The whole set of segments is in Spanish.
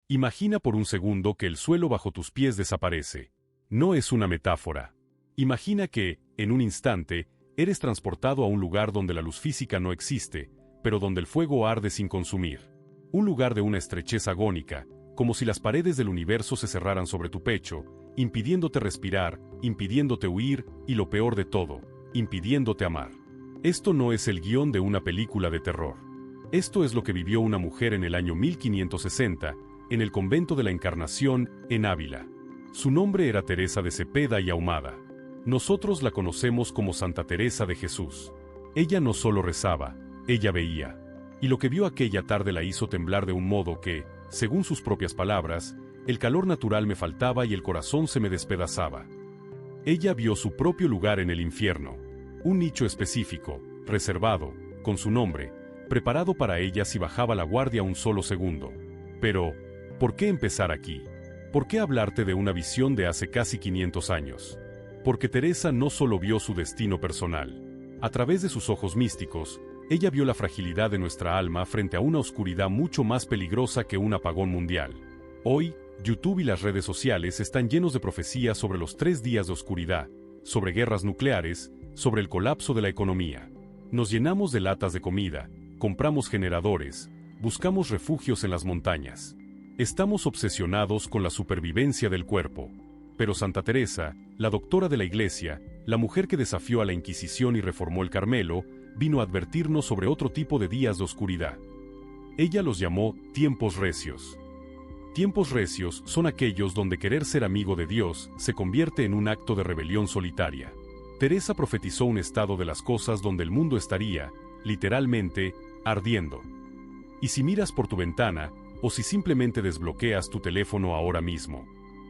Imagina por un segundo que el suelo bajo tus pies desaparece. No es una metáfora. Imagina que, en un instante, eres transportado a un lugar donde la luz física no existe, pero donde el fuego arde sin consumir. Un lugar de una estrechez agónica, como si las paredes del universo se cerraran sobre tu pecho, impidiéndote respirar, impidiéndote huir y, lo peor de todo, impidiéndote amar. Esto no es el guión de una película de terror. Esto es lo que vivió una mujer en el año 1560, en el convento de la Encarnación, en Ávila. Su nombre era Teresa de Cepeda y Ahumada. Nosotros la conocemos como Santa Teresa de Jesús. Ella no solo rezaba, ella veía. Y lo que vio aquella tarde la hizo temblar de un modo que, según sus propias palabras, el calor natural me faltaba y el corazón se me despedazaba. Ella vio su propio lugar en el infierno. Un nicho específico, reservado, con su nombre, preparado para ella si bajaba la guardia un solo segundo. Pero, ¿por qué empezar aquí? ¿Por qué hablarte de una visión de hace casi 500 años? Porque Teresa no solo vio su destino personal. A través de sus ojos místicos, ella vio la fragilidad de nuestra alma frente a una oscuridad mucho más peligrosa que un apagón mundial. Hoy, YouTube y las redes sociales están llenos de profecías sobre los 3 días de oscuridad, sobre guerras nucleares, sobre el colapso de la economía. Nos llenamos de latas de comida, compramos generadores, buscamos refugios en las montañas. Estamos obsesionados con la supervivencia del cuerpo. Pero Santa Teresa, la doctora de la Iglesia, la mujer que desafió a la Inquisición y reformó el Carmelo, vino a advertirnos sobre otro tipo de días de oscuridad. Ella los llamó tiempos recios. Tiempos recios son aquellos donde querer ser amigo de Dios se convierte en un acto de rebelión solitaria. Teresa profetizó un estado de las cosas donde el mundo estaría, literalmente, ardiendo. Y si miras por tu ventana, o si simplemente desbloqueas tu teléfono ahora mismo,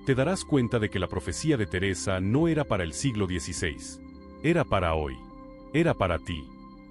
te darás cuenta de que la profecía de Teresa no era para el siglo XVI. Era para hoy. Era para ti.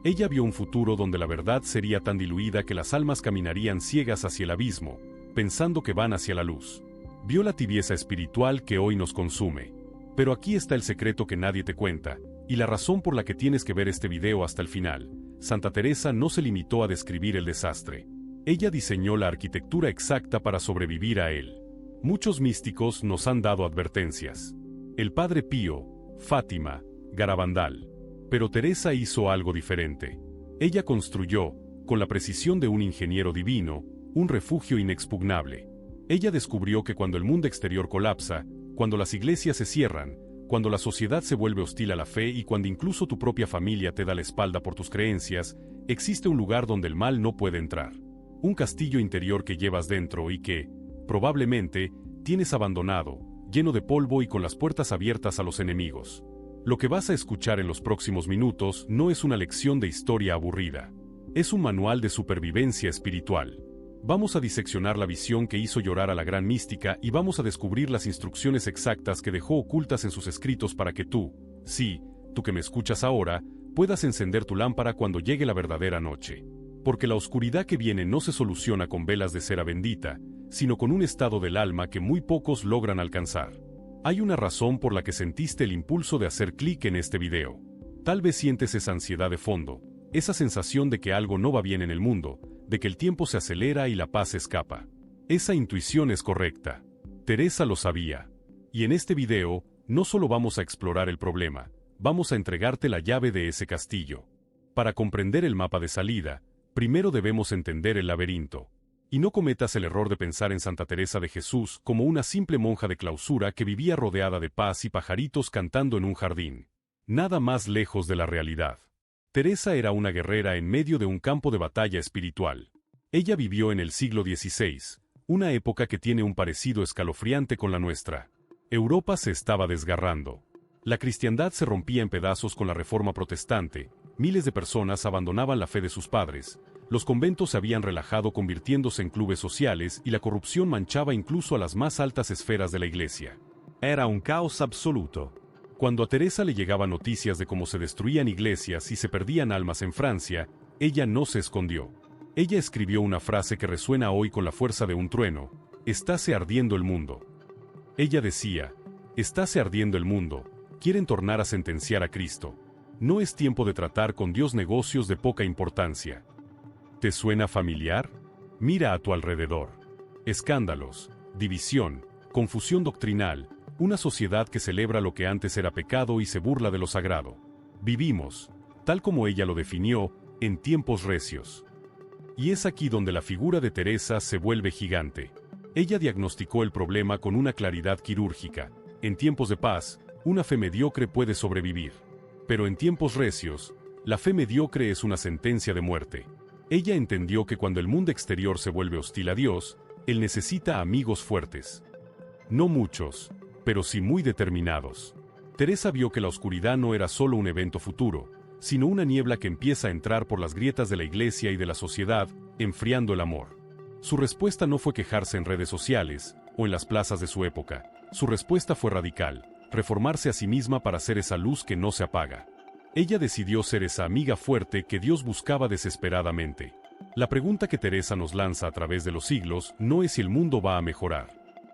Ella vio un futuro donde la verdad sería tan diluida que las almas caminarían ciegas hacia el abismo, pensando que van hacia la luz. Vio la tibieza espiritual que hoy nos consume. Pero aquí está el secreto que nadie te cuenta, y la razón por la que tienes que ver este video hasta el final. Santa Teresa no se limitó a describir el desastre. Ella diseñó la arquitectura exacta para sobrevivir a él. Muchos místicos nos han dado advertencias. El Padre Pío, Fátima, Garabandal. Pero Teresa hizo algo diferente. Ella construyó, con la precisión de un ingeniero divino, un refugio inexpugnable. Ella descubrió que cuando el mundo exterior colapsa, cuando las iglesias se cierran, cuando la sociedad se vuelve hostil a la fe y cuando incluso tu propia familia te da la espalda por tus creencias, existe un lugar donde el mal no puede entrar. Un castillo interior que llevas dentro y que, probablemente, tienes abandonado, lleno de polvo y con las puertas abiertas a los enemigos. Lo que vas a escuchar en los próximos minutos no es una lección de historia aburrida. Es un manual de supervivencia espiritual. Vamos a diseccionar la visión que hizo llorar a la gran mística y vamos a descubrir las instrucciones exactas que dejó ocultas en sus escritos para que tú, sí, tú que me escuchas ahora, puedas encender tu lámpara cuando llegue la verdadera noche. Porque la oscuridad que viene no se soluciona con velas de cera bendita, sino con un estado del alma que muy pocos logran alcanzar. Hay una razón por la que sentiste el impulso de hacer clic en este video. Tal vez sientes esa ansiedad de fondo, esa sensación de que algo no va bien en el mundo, de que el tiempo se acelera y la paz escapa. Esa intuición es correcta. Teresa lo sabía. Y en este video, no solo vamos a explorar el problema, vamos a entregarte la llave de ese castillo. Para comprender el mapa de salida, primero debemos entender el laberinto. Y no cometas el error de pensar en Santa Teresa de Jesús como una simple monja de clausura que vivía rodeada de paz y pajaritos cantando en un jardín. Nada más lejos de la realidad. Teresa era una guerrera en medio de un campo de batalla espiritual. Ella vivió en el siglo XVI, una época que tiene un parecido escalofriante con la nuestra. Europa se estaba desgarrando. La cristiandad se rompía en pedazos con la Reforma protestante, miles de personas abandonaban la fe de sus padres, los conventos se habían relajado convirtiéndose en clubes sociales y la corrupción manchaba incluso a las más altas esferas de la iglesia. Era un caos absoluto. Cuando a Teresa le llegaban noticias de cómo se destruían iglesias y se perdían almas en Francia, ella no se escondió. Ella escribió una frase que resuena hoy con la fuerza de un trueno: «Estáse ardiendo el mundo». Ella decía: «Estáse ardiendo el mundo, quieren tornar a sentenciar a Cristo. No es tiempo de tratar con Dios negocios de poca importancia». ¿Te suena familiar? Mira a tu alrededor. escándalos, división, confusión doctrinal, una sociedad que celebra lo que antes era pecado y se burla de lo sagrado. Vivimos, tal como ella lo definió, en tiempos recios. Y es aquí donde la figura de Teresa se vuelve gigante. Ella diagnosticó el problema con una claridad quirúrgica. En tiempos de paz, una fe mediocre puede sobrevivir. Pero en tiempos recios, la fe mediocre es una sentencia de muerte. Ella entendió que cuando el mundo exterior se vuelve hostil a Dios, Él necesita amigos fuertes. No muchos, pero sí muy determinados. Teresa vio que la oscuridad no era solo un evento futuro, sino una niebla que empieza a entrar por las grietas de la iglesia y de la sociedad, enfriando el amor. Su respuesta no fue quejarse en redes sociales o en las plazas de su época. Su respuesta fue radical: reformarse a sí misma para ser esa luz que no se apaga. Ella decidió ser esa amiga fuerte que Dios buscaba desesperadamente. La pregunta que Teresa nos lanza a través de los siglos no es si el mundo va a mejorar.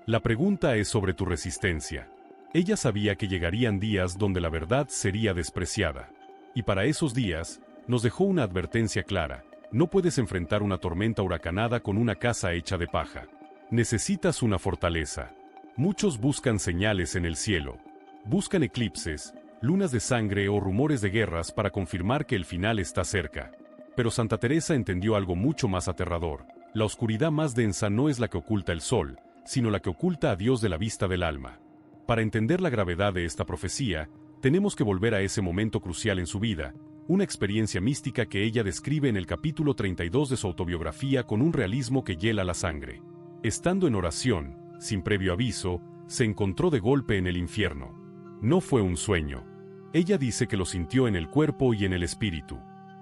La pregunta es sobre tu resistencia. Ella sabía que llegarían días donde la verdad sería despreciada. Y para esos días, nos dejó una advertencia clara: no puedes enfrentar una tormenta huracanada con una casa hecha de paja. Necesitas una fortaleza. Muchos buscan señales en el cielo. Buscan eclipses, lunas de sangre o rumores de guerras para confirmar que el final está cerca. Pero Santa Teresa entendió algo mucho más aterrador: la oscuridad más densa no es la que oculta el sol, sino la que oculta a Dios de la vista del alma. Para entender la gravedad de esta profecía, tenemos que volver a ese momento crucial en su vida, una experiencia mística que ella describe en el capítulo 32 de su autobiografía con un realismo que hiela la sangre. Estando en oración, sin previo aviso, se encontró de golpe en el infierno. No fue un sueño. Ella dice que lo sintió en el cuerpo y en el espíritu.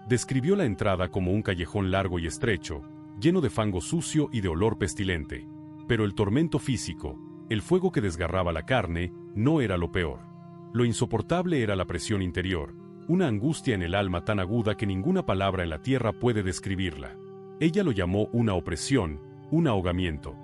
Describió la entrada como un callejón largo y estrecho, lleno de fango sucio y de olor pestilente. Pero el tormento físico, el fuego que desgarraba la carne, no era lo peor. Lo insoportable era la presión interior, una angustia en el alma tan aguda que ninguna palabra en la tierra puede describirla. Ella lo llamó una opresión, un ahogamiento.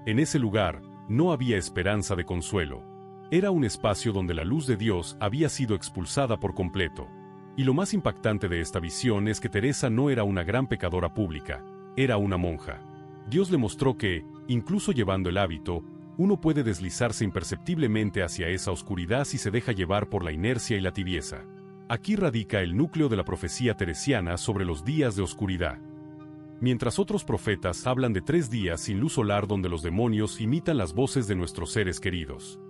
En ese lugar, no había esperanza de consuelo. Era un espacio donde la luz de Dios había sido expulsada por completo. Y lo más impactante de esta visión es que Teresa no era una gran pecadora pública, era una monja. Dios le mostró que, incluso llevando el hábito, uno puede deslizarse imperceptiblemente hacia esa oscuridad si se deja llevar por la inercia y la tibieza. Aquí radica el núcleo de la profecía teresiana sobre los días de oscuridad. Mientras otros profetas hablan de 3 días sin luz solar donde los demonios imitan las voces de nuestros seres queridos,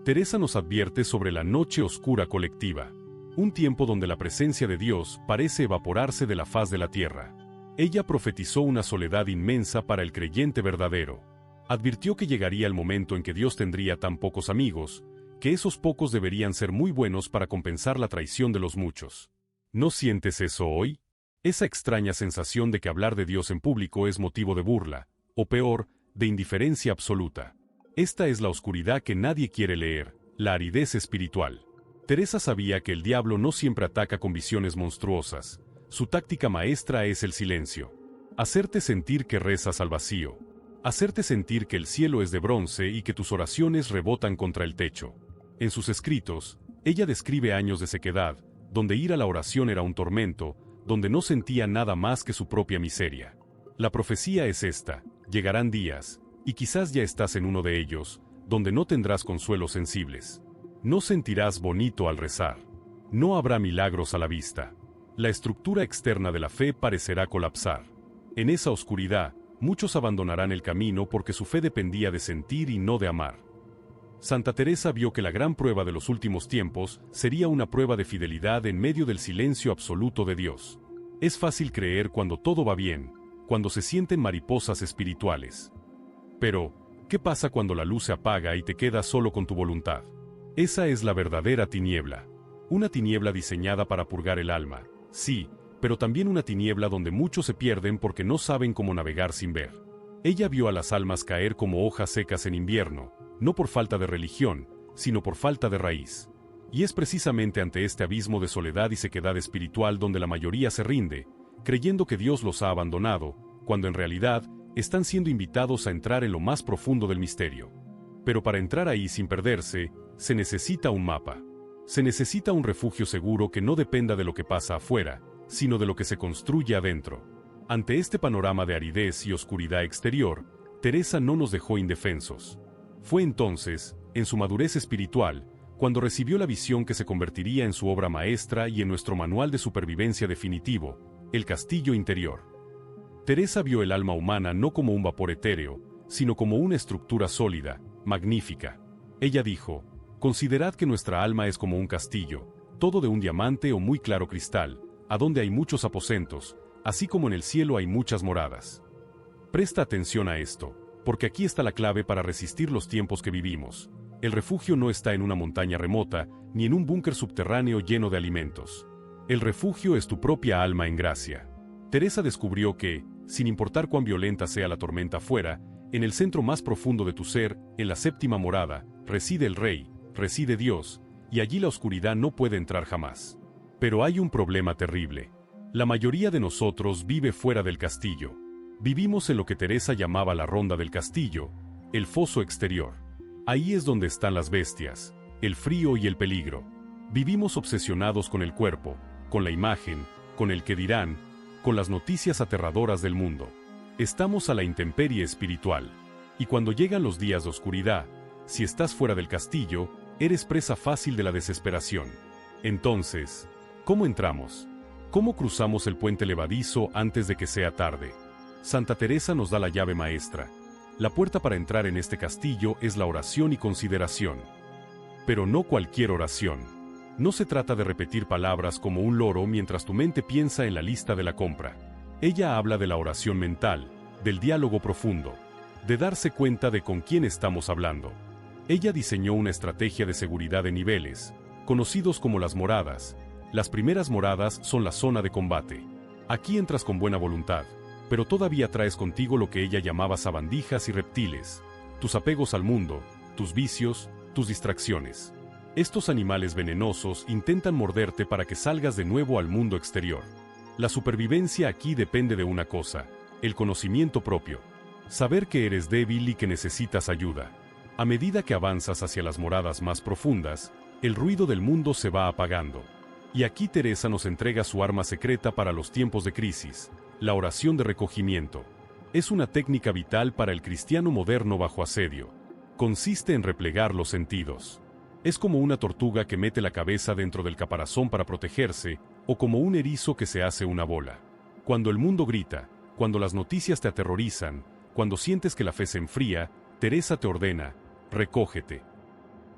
Teresa nos advierte sobre la noche oscura colectiva, un tiempo donde la presencia de Dios parece evaporarse de la faz de la tierra. Ella profetizó una soledad inmensa para el creyente verdadero. Advirtió que llegaría el momento en que Dios tendría tan pocos amigos, que esos pocos deberían ser muy buenos para compensar la traición de los muchos. ¿No sientes eso hoy? Esa extraña sensación de que hablar de Dios en público es motivo de burla, o peor, de indiferencia absoluta. Esta es la oscuridad que nadie quiere leer, la aridez espiritual. Teresa sabía que el diablo no siempre ataca con visiones monstruosas. Su táctica maestra es el silencio. Hacerte sentir que rezas al vacío. Hacerte sentir que el cielo es de bronce y que tus oraciones rebotan contra el techo. En sus escritos, ella describe años de sequedad, donde ir a la oración era un tormento, donde no sentía nada más que su propia miseria. La profecía es esta: llegarán días, y quizás ya estás en uno de ellos, donde no tendrás consuelos sensibles. No sentirás bonito al rezar. No habrá milagros a la vista. La estructura externa de la fe parecerá colapsar. En esa oscuridad, muchos abandonarán el camino porque su fe dependía de sentir y no de amar. Santa Teresa vio que la gran prueba de los últimos tiempos sería una prueba de fidelidad en medio del silencio absoluto de Dios. Es fácil creer cuando todo va bien, cuando se sienten mariposas espirituales. Pero, ¿qué pasa cuando la luz se apaga y te quedas solo con tu voluntad? Esa es la verdadera tiniebla. Una tiniebla diseñada para purgar el alma, sí, pero también una tiniebla donde muchos se pierden porque no saben cómo navegar sin ver. Ella vio a las almas caer como hojas secas en invierno, no por falta de religión, sino por falta de raíz. Y es precisamente ante este abismo de soledad y sequedad espiritual donde la mayoría se rinde, creyendo que Dios los ha abandonado, cuando en realidad están siendo invitados a entrar en lo más profundo del misterio. Pero para entrar ahí sin perderse, se necesita un mapa. Se necesita un refugio seguro que no dependa de lo que pasa afuera, sino de lo que se construye adentro. Ante este panorama de aridez y oscuridad exterior, Teresa no nos dejó indefensos. Fue entonces, en su madurez espiritual, cuando recibió la visión que se convertiría en su obra maestra y en nuestro manual de supervivencia definitivo, El castillo interior. Teresa vio el alma humana no como un vapor etéreo, sino como una estructura sólida, magnífica. Ella dijo: considerad que nuestra alma es como un castillo, todo de un diamante o muy claro cristal, a donde hay muchos aposentos, así como en el cielo hay muchas moradas. Presta atención a esto, porque aquí está la clave para resistir los tiempos que vivimos. El refugio no está en una montaña remota, ni en un búnker subterráneo lleno de alimentos. El refugio es tu propia alma en gracia. Teresa descubrió que, sin importar cuán violenta sea la tormenta afuera, en el centro más profundo de tu ser, en la séptima morada, reside el Rey, reside Dios, y allí la oscuridad no puede entrar jamás. Pero hay un problema terrible. La mayoría de nosotros vive fuera del castillo. Vivimos en lo que Teresa llamaba la ronda del castillo, el foso exterior. Ahí es donde están las bestias, el frío y el peligro. Vivimos obsesionados con el cuerpo, con la imagen, con el que dirán, con las noticias aterradoras del mundo. Estamos a la intemperie espiritual. Y cuando llegan los días de oscuridad, si estás fuera del castillo, eres presa fácil de la desesperación. Entonces, ¿cómo entramos? ¿Cómo cruzamos el puente levadizo antes de que sea tarde? Santa Teresa nos da la llave maestra. La puerta para entrar en este castillo es la oración y consideración. Pero no cualquier oración. No se trata de repetir palabras como un loro mientras tu mente piensa en la lista de la compra. Ella habla de la oración mental, del diálogo profundo, de darse cuenta de con quién estamos hablando. Ella diseñó una estrategia de seguridad de niveles, conocidos como las moradas. Las primeras moradas son la zona de combate. Aquí entras con buena voluntad, pero todavía traes contigo lo que ella llamaba sabandijas y reptiles, tus apegos al mundo, tus vicios, tus distracciones. Estos animales venenosos intentan morderte para que salgas de nuevo al mundo exterior. La supervivencia aquí depende de una cosa: el conocimiento propio. Saber que eres débil y que necesitas ayuda. A medida que avanzas hacia las moradas más profundas, el ruido del mundo se va apagando. Y aquí Teresa nos entrega su arma secreta para los tiempos de crisis: la oración de recogimiento. Es una técnica vital para el cristiano moderno bajo asedio. Consiste en replegar los sentidos. Es como una tortuga que mete la cabeza dentro del caparazón para protegerse, o como un erizo que se hace una bola. Cuando el mundo grita, cuando las noticias te aterrorizan, cuando sientes que la fe se enfría, Teresa te ordena: recógete.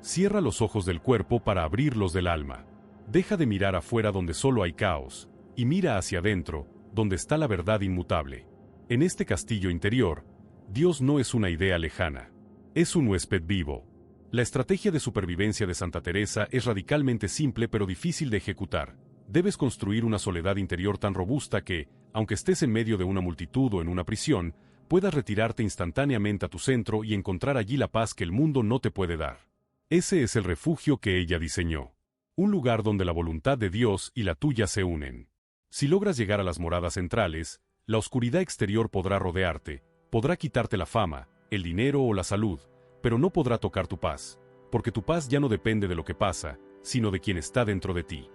Cierra los ojos del cuerpo para abrirlos del alma. Deja de mirar afuera donde solo hay caos, y mira hacia adentro, donde está la verdad inmutable. En este castillo interior, Dios no es una idea lejana. Es un huésped vivo. La estrategia de supervivencia de Santa Teresa es radicalmente simple pero difícil de ejecutar. Debes construir una soledad interior tan robusta que, aunque estés en medio de una multitud o en una prisión, puedas retirarte instantáneamente a tu centro y encontrar allí la paz que el mundo no te puede dar. Ese es el refugio que ella diseñó. Un lugar donde la voluntad de Dios y la tuya se unen. Si logras llegar a las moradas centrales, la oscuridad exterior podrá rodearte, podrá quitarte la fama, el dinero o la salud, pero no podrá tocar tu paz, porque tu paz ya no depende de lo que pasa, sino de quien está dentro de ti.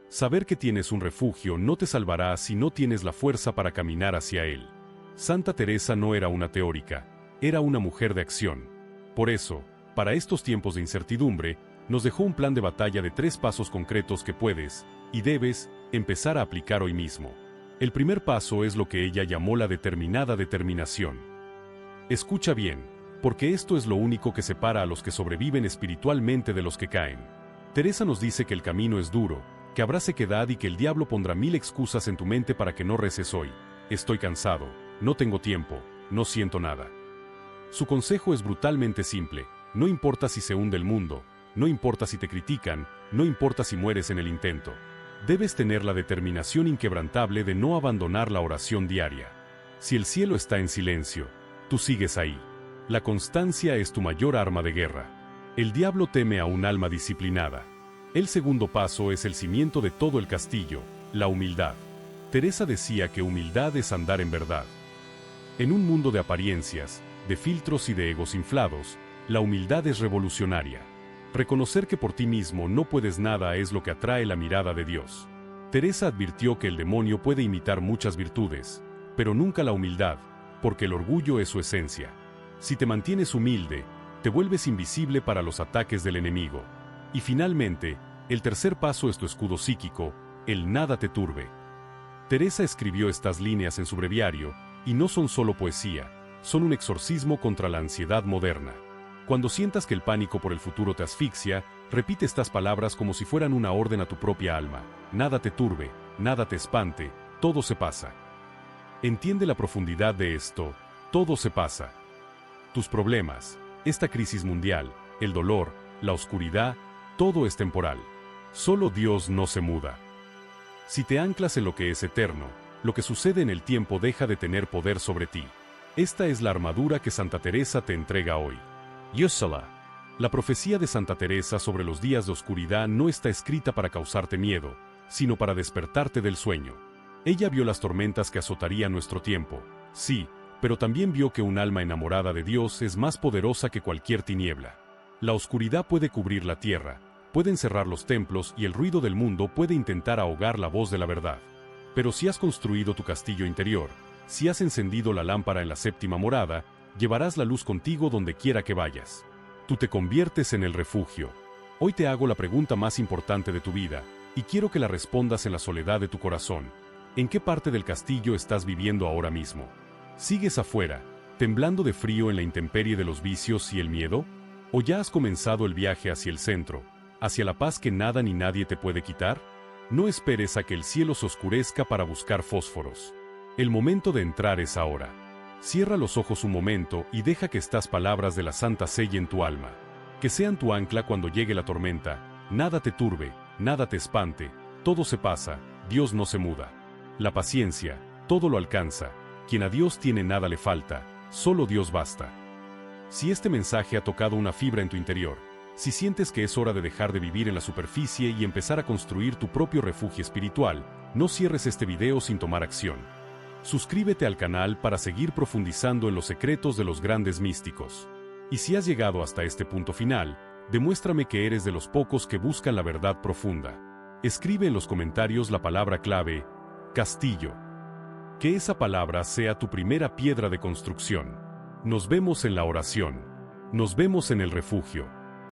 Saber que tienes un refugio no te salvará si no tienes la fuerza para caminar hacia él. Santa Teresa no era una teórica, era una mujer de acción. Por eso, para estos tiempos de incertidumbre, nos dejó un plan de batalla de 3 pasos concretos que puedes, y debes, empezar a aplicar hoy mismo. El primer paso es lo que ella llamó la determinada determinación. Escucha bien, porque esto es lo único que separa a los que sobreviven espiritualmente de los que caen. Teresa nos dice que el camino es duro, que habrá sequedad y que el diablo pondrá 1000 excusas en tu mente para que no reces hoy. Estoy cansado, no tengo tiempo, no siento nada. Su consejo es brutalmente simple: no importa si se hunde el mundo, no importa si te critican, no importa si mueres en el intento. Debes tener la determinación inquebrantable de no abandonar la oración diaria. Si el cielo está en silencio, tú sigues ahí. La constancia es tu mayor arma de guerra. El diablo teme a un alma disciplinada. El segundo paso es el cimiento de todo el castillo: la humildad. Teresa decía que humildad es andar en verdad. En un mundo de apariencias, de filtros y de egos inflados, la humildad es revolucionaria. Reconocer que por ti mismo no puedes nada es lo que atrae la mirada de Dios. Teresa advirtió que el demonio puede imitar muchas virtudes, pero nunca la humildad, porque el orgullo es su esencia. Si te mantienes humilde, te vuelves invisible para los ataques del enemigo. Y finalmente, el tercer paso es tu escudo psíquico, el nada te turbe. Teresa escribió estas líneas en su breviario, y no son solo poesía, son un exorcismo contra la ansiedad moderna. Cuando sientas que el pánico por el futuro te asfixia, repite estas palabras como si fueran una orden a tu propia alma. Nada te turbe, nada te espante, todo se pasa. Entiende la profundidad de esto, todo se pasa. Tus problemas, esta crisis mundial, el dolor, la oscuridad, todo es temporal. Solo Dios no se muda. Si te anclas en lo que es eterno, lo que sucede en el tiempo deja de tener poder sobre ti. Esta es la armadura que Santa Teresa te entrega hoy. Úsala. La profecía de Santa Teresa sobre los días de oscuridad no está escrita para causarte miedo, sino para despertarte del sueño. Ella vio las tormentas que azotarían nuestro tiempo, sí, pero también vio que un alma enamorada de Dios es más poderosa que cualquier tiniebla. La oscuridad puede cubrir la tierra, puede encerrar los templos y el ruido del mundo puede intentar ahogar la voz de la verdad. Pero si has construido tu castillo interior, si has encendido la lámpara en la séptima morada, llevarás la luz contigo donde quiera que vayas. Tú te conviertes en el refugio. Hoy te hago la pregunta más importante de tu vida, y quiero que la respondas en la soledad de tu corazón. ¿En qué parte del castillo estás viviendo ahora mismo? ¿Sigues afuera, temblando de frío en la intemperie de los vicios y el miedo? ¿O ya has comenzado el viaje hacia el centro, hacia la paz que nada ni nadie te puede quitar? No esperes a que el cielo se oscurezca para buscar fósforos. El momento de entrar es ahora. Cierra los ojos un momento y deja que estas palabras de la Santa sellen tu alma. Que sean tu ancla cuando llegue la tormenta. Nada te turbe, nada te espante, todo se pasa, Dios no se muda. La paciencia, todo lo alcanza. Quien a Dios tiene nada le falta, solo Dios basta. Si este mensaje ha tocado una fibra en tu interior, si sientes que es hora de dejar de vivir en la superficie y empezar a construir tu propio refugio espiritual, no cierres este video sin tomar acción. Suscríbete al canal para seguir profundizando en los secretos de los grandes místicos. Y si has llegado hasta este punto final, demuéstrame que eres de los pocos que buscan la verdad profunda. Escribe en los comentarios la palabra clave, castillo. Que esa palabra sea tu primera piedra de construcción. Nos vemos en la oración. Nos vemos en el refugio.